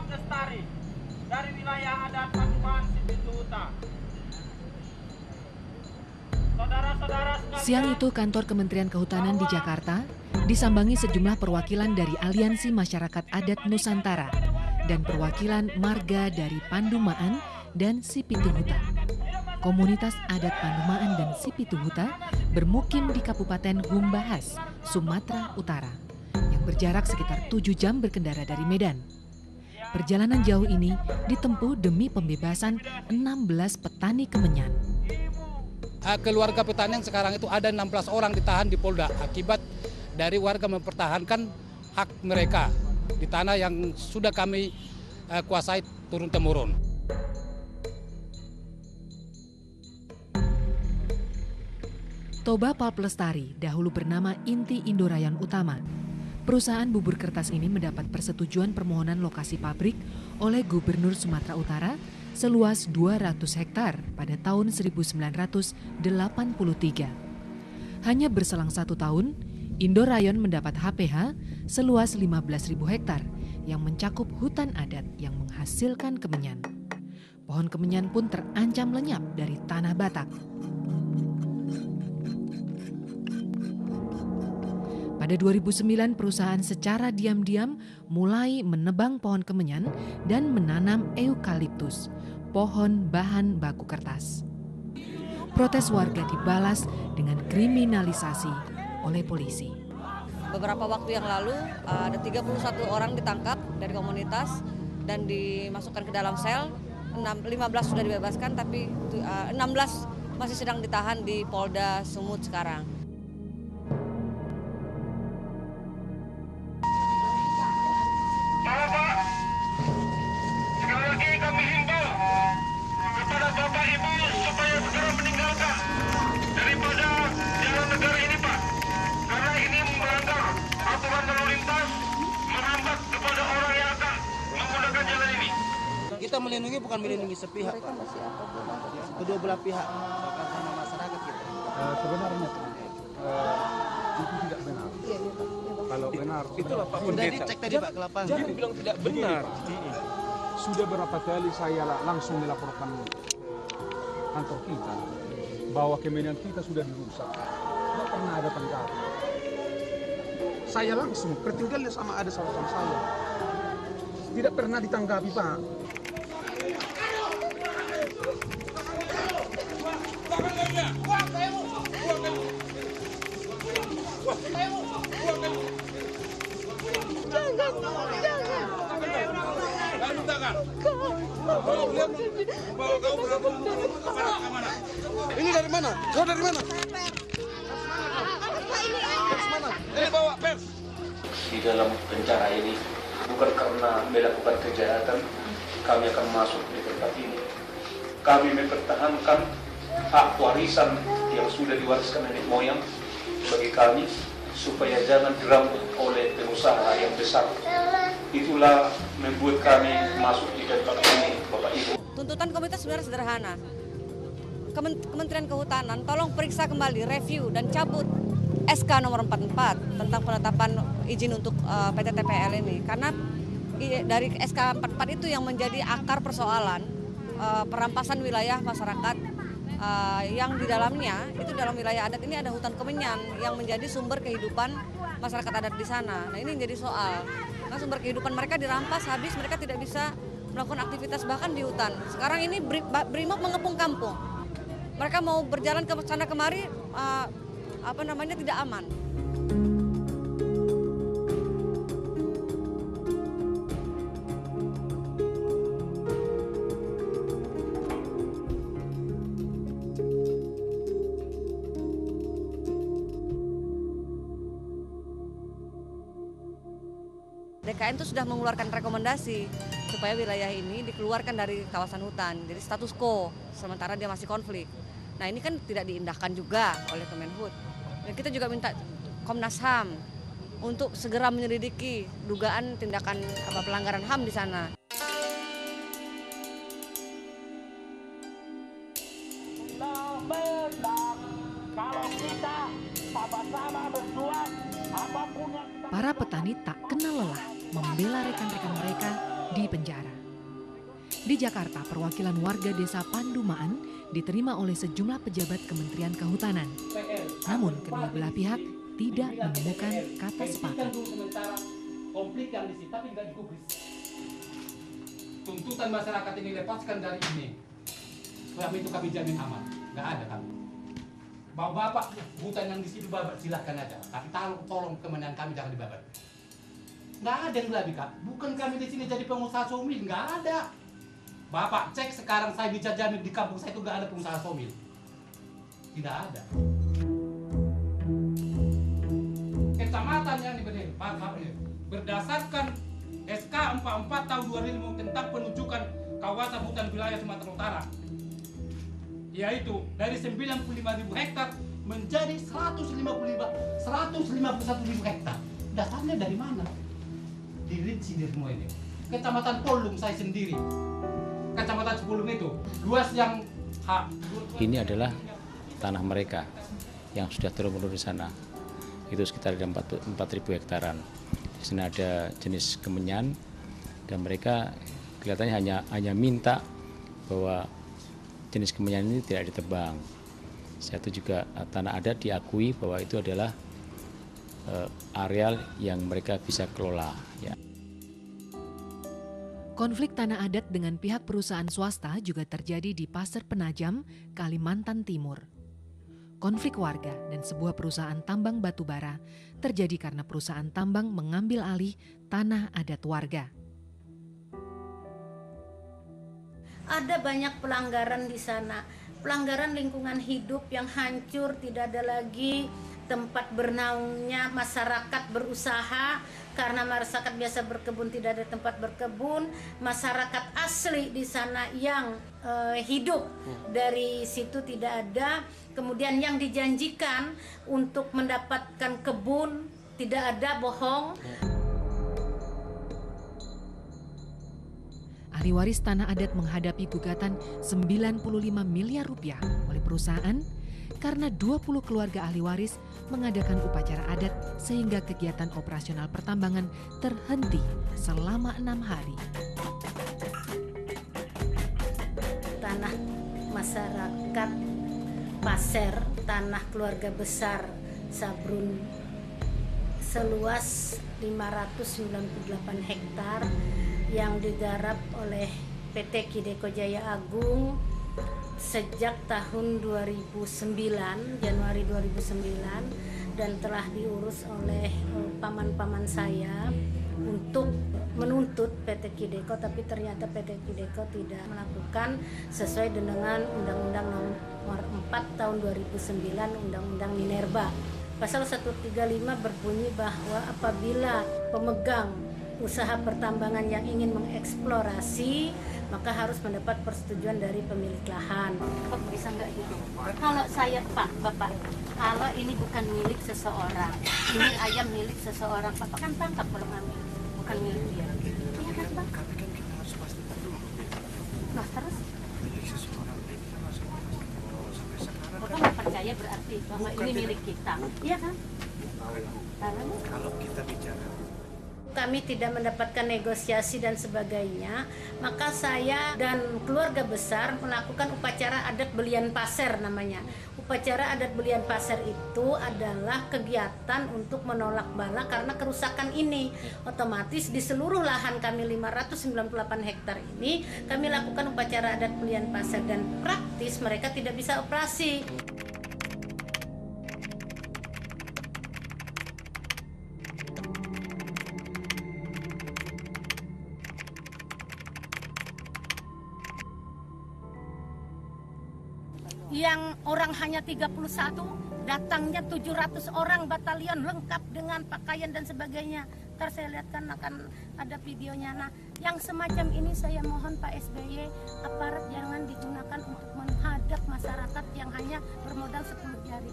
Lestari dari wilayah adat Paduman Sipituhuta. Siang itu kantor Kementerian Kehutanan di Jakarta disambangi sejumlah perwakilan dari Aliansi Masyarakat Adat Nusantara dan perwakilan marga dari Pandumaan dan Sipituhuta. Komunitas adat Pandumaan dan Sipituhuta bermukim di Kabupaten Humbahas, Sumatera Utara, yang berjarak sekitar 7 jam berkendara dari Medan. Perjalanan jauh ini ditempuh demi pembebasan 16 petani kemenyan. Keluarga petani yang sekarang itu ada 16 orang ditahan di Polda akibat dari warga mempertahankan hak mereka di tanah yang sudah kami kuasai turun-temurun. Toba Pulp Lestari dahulu bernama Inti Indorayan Utama. Perusahaan bubur kertas ini mendapat persetujuan permohonan lokasi pabrik oleh Gubernur Sumatera Utara seluas 200 hektar pada tahun 1983. Hanya berselang 1 tahun, Indorayon mendapat HPH seluas 15.000 hektar yang mencakup hutan adat yang menghasilkan kemenyan. Pohon kemenyan pun terancam lenyap dari tanah Batak. Pada 2009, perusahaan secara diam-diam mulai menebang pohon kemenyan dan menanam eukaliptus, pohon bahan baku kertas. Protes warga dibalas dengan kriminalisasi oleh polisi. Beberapa waktu yang lalu ada 31 orang ditangkap dari komunitas dan dimasukkan ke dalam sel. 15 sudah dibebaskan, tapi 16 masih sedang ditahan di Polda Sumut sekarang. Kita melindungi bukan melindungi sepihak, Pak. Kedua belah pihak, sama masyarakat kita. Sebenarnya itu tidak benar. Kalau benar, itulah Pak Pendeta. Sudah dicek tadi Pak ke lapangan. Jangan bilang tidak benar. Sudah berapa kali saya langsung melaporkan kantor kita bahwa kemenyan kita sudah dirusak. Tidak pernah ada tanggapan. Saya langsung pertinggalnya sama ada saudara saya. Tidak pernah ditanggapi, Pak. Ini dari mana? Kau dari mana? Ini bawa pers. Di dalam penjara ini bukan karena melakukan kejahatan kami akan masuk di tempat ini. Kami mempertahankan hak warisan yang sudah diwariskan nenek moyang bagi kami supaya jangan dirambut oleh pengusaha yang besar. Itulah membuat kami masuk di tempat ini, Bapak Ibu. Tuntutan komunitas sebenarnya sederhana. Kementerian Kehutanan tolong periksa kembali, review dan cabut SK nomor 44 tentang penetapan izin untuk PT TPL ini. Karena dari SK 44 itu yang menjadi akar persoalan perampasan wilayah masyarakat yang di dalamnya, itu dalam wilayah adat ini ada hutan kemenyan yang menjadi sumber kehidupan masyarakat adat di sana. Nah ini menjadi soal, karena sumber kehidupan mereka dirampas habis, mereka tidak bisa melakukan aktivitas bahkan di hutan. Sekarang ini Brimob mengepung kampung. Mereka mau berjalan ke sana kemari, tidak aman. DKN itu sudah mengeluarkan rekomendasi supaya wilayah ini dikeluarkan dari kawasan hutan, jadi status quo, sementara dia masih konflik. Nah ini kan tidak diindahkan juga oleh Kemenhub. Dan kita juga minta Komnas HAM untuk segera menyelidiki dugaan tindakan pelanggaran HAM di sana. Para petani tak kenal lelah membela rekan-rekan mereka di di penjara. Di Jakarta, perwakilan warga desa Pandumaan diterima oleh sejumlah pejabat Kementerian Kehutanan. Namun, kedua belah pihak tidak menemukan kata sepakat. Konflik yang di sini, tapi nggak digubris. Tuntutan masyarakat ini lepaskan dari ini. Selama itu kami jamin aman, nggak ada kami. Bapak hutan yang di situ babat silahkan aja, tapi tolong kemenangan kami jangan dibabat. Nggak ada yang lebih kak, bukan kami di sini jadi pengusaha somil, nggak ada. Bapak cek sekarang saya bisa jamin di kampung saya itu nggak ada pengusaha somil, tidak ada. Kecamatan yang diberi berdasarkan SK 44 tahun 2005 tentang penunjukan kawasan hutan wilayah Sumatera Utara, yaitu dari 95.000 hektar menjadi 151.000 hektar. Dasarnya dari mana? Dirinci di semua ini. Kecamatan Polung saya sendiri, Kecamatan Sepulung itu luas yang ini adalah tanah mereka yang sudah turun-menurun di sana. Itu sekitar 4.000 hektaran. Di sana ada jenis kemenyan dan mereka kelihatannya hanya minta bahwa jenis kemenyan ini tidak ditebang. Satu juga tanah adat diakui bahwa itu adalah areal yang mereka bisa kelola. Ya. Konflik tanah adat dengan pihak perusahaan swasta juga terjadi di Pasir Penajam, Kalimantan Timur. Konflik warga dan sebuah perusahaan tambang batubara terjadi karena perusahaan tambang mengambil alih tanah adat warga. Ada banyak pelanggaran di sana, pelanggaran lingkungan hidup yang hancur, tidak ada lagi tempat bernaungnya masyarakat berusaha karena masyarakat biasa berkebun tidak ada tempat berkebun, masyarakat asli di sana yang hidup dari situ tidak ada, kemudian yang dijanjikan untuk mendapatkan kebun tidak ada, bohong. Ahli waris tanah adat menghadapi gugatan 95 miliar rupiah oleh perusahaan karena 20 keluarga ahli waris mengadakan upacara adat sehingga kegiatan operasional pertambangan terhenti selama 6 hari. Tanah masyarakat Pasir, tanah keluarga besar Sabrun seluas 598 hektar yang digarap oleh PT Kideko Jaya Agung sejak tahun 2009, Januari 2009, dan telah diurus oleh paman-paman saya untuk menuntut PT Kideko, tapi ternyata PT Kideko tidak melakukan sesuai dengan Undang-Undang Nomor 4 Tahun 2009, Undang-Undang Minerba. Pasal 135 berbunyi bahwa apabila pemegang usaha pertambangan yang ingin mengeksplorasi maka harus mendapat persetujuan dari pemilik lahan. Bapak bisa nggak gitu? Kalau saya Bapak, kalau ini bukan milik seseorang, ini ayam milik seseorang, Bapak kan tangkap kalau ngambil, bukan milik dia. Iya kan Pak? Tapi kan kita harus pastikan dulu. Nah terus? Milik seseorang ini kan harus sampai sekarang. Bapak nggak percaya berarti bahwa ini milik kita, iya kan? Kalau kita bicara kami tidak mendapatkan negosiasi dan sebagainya, maka saya dan keluarga besar melakukan upacara adat Belian Pasir namanya. Upacara adat Belian Pasir itu adalah kegiatan untuk menolak bala karena kerusakan ini. Otomatis di seluruh lahan kami 598 hektar ini, kami lakukan upacara adat Belian Pasir dan praktis mereka tidak bisa operasi. Yang orang hanya 31, datangnya 700 orang batalion lengkap dengan pakaian dan sebagainya. Ntar saya lihatkan akan ada videonya. Nah, yang semacam ini saya mohon Pak SBY, aparat jangan digunakan untuk menghadap masyarakat yang hanya bermodal 10 jari.